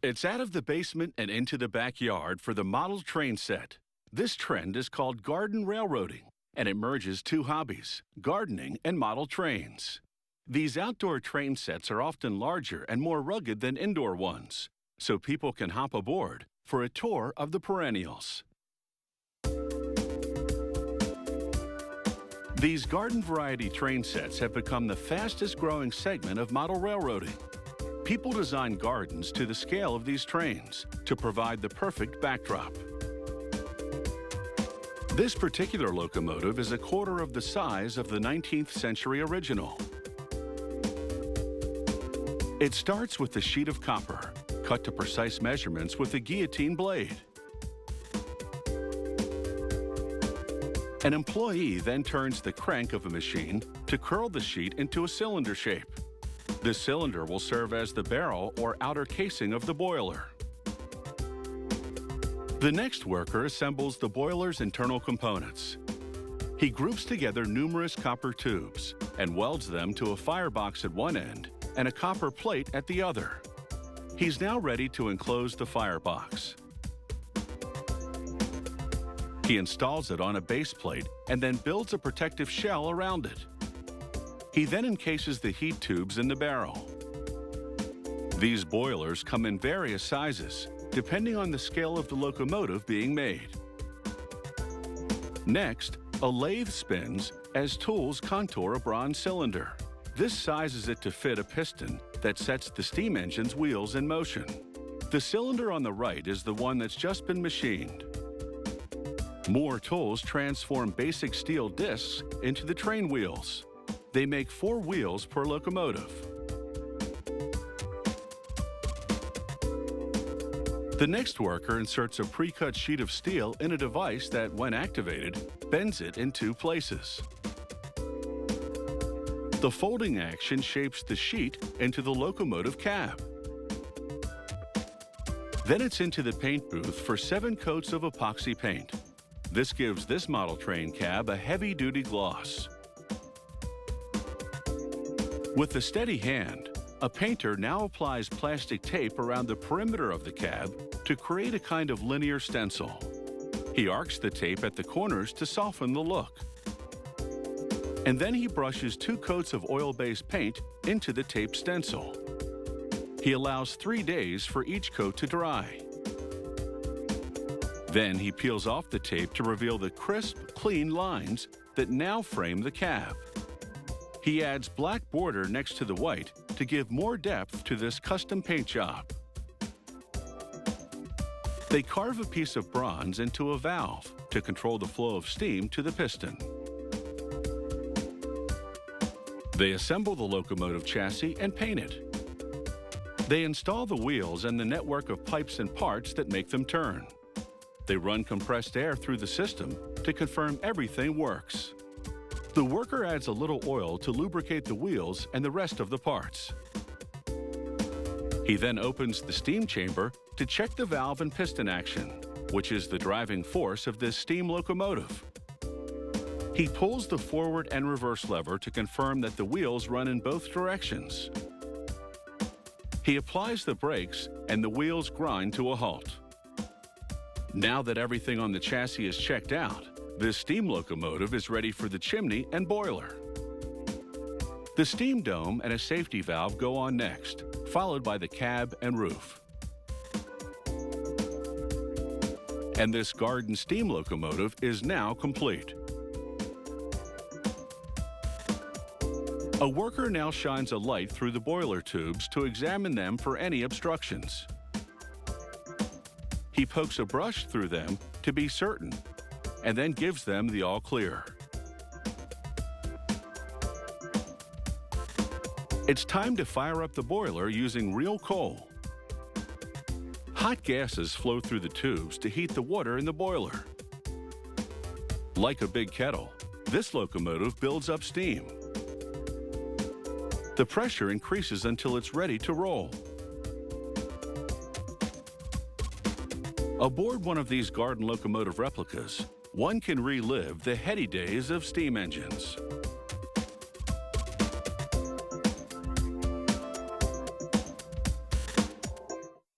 It's out of the basement and into the backyard for the model train set. This trend is called garden railroading, and it merges two hobbies, gardening and model trains. These outdoor train sets are often larger and more rugged than indoor ones, so people can hop aboard for a tour of the perennials. These garden variety train sets have become the fastest growing segment of model railroading. People design gardens to the scale of these trains to provide the perfect backdrop. This particular locomotive is a quarter of the size of the 19th century original. It starts with a sheet of copper, cut to precise measurements with a guillotine blade. An employee then turns the crank of a machine to curl the sheet into a cylinder shape. This cylinder will serve as the barrel or outer casing of the boiler. The next worker assembles the boiler's internal components. He groups together numerous copper tubes and welds them to a firebox at one end and a copper plate at the other. He's now ready to enclose the firebox. He installs it on a base plate and then builds a protective shell around it. He then encases the heat tubes in the barrel. These boilers come in various sizes, depending on the scale of the locomotive being made. Next, a lathe spins as tools contour a bronze cylinder. This sizes it to fit a piston that sets the steam engine's wheels in motion. The cylinder on the right is the one that's just been machined. More tools transform basic steel discs into the train wheels. They make 4 wheels per locomotive. The next worker inserts a pre-cut sheet of steel in a device that, when activated, bends it in 2 places. The folding action shapes the sheet into the locomotive cab. Then it's into the paint booth for 7 coats of epoxy paint. This gives this model train cab a heavy-duty gloss. With a steady hand, a painter now applies plastic tape around the perimeter of the cab to create a kind of linear stencil. He arcs the tape at the corners to soften the look. And then he brushes 2 coats of oil-based paint into the tape stencil. He allows 3 days for each coat to dry. Then he peels off the tape to reveal the crisp, clean lines that now frame the cab. He adds black border next to the white to give more depth to this custom paint job. They carve a piece of bronze into a valve to control the flow of steam to the piston. They assemble the locomotive chassis and paint it. They install the wheels and the network of pipes and parts that make them turn. They run compressed air through the system to confirm everything works. The worker adds a little oil to lubricate the wheels and the rest of the parts. He then opens the steam chamber to check the valve and piston action, which is the driving force of this steam locomotive. He pulls the forward and reverse lever to confirm that the wheels run in both directions. He applies the brakes and the wheels grind to a halt. Now that everything on the chassis is checked out, this steam locomotive is ready for the chimney and boiler. The steam dome and a safety valve go on next, followed by the cab and roof. And this garden steam locomotive is now complete. A worker now shines a light through the boiler tubes to examine them for any obstructions. He pokes a brush through them to be certain, and then gives them the all clear. It's time to fire up the boiler using real coal. Hot gases flow through the tubes to heat the water in the boiler. Like a big kettle, this locomotive builds up steam. The pressure increases until it's ready to roll. Aboard one of these garden locomotive replicas, one can relive the heady days of steam engines.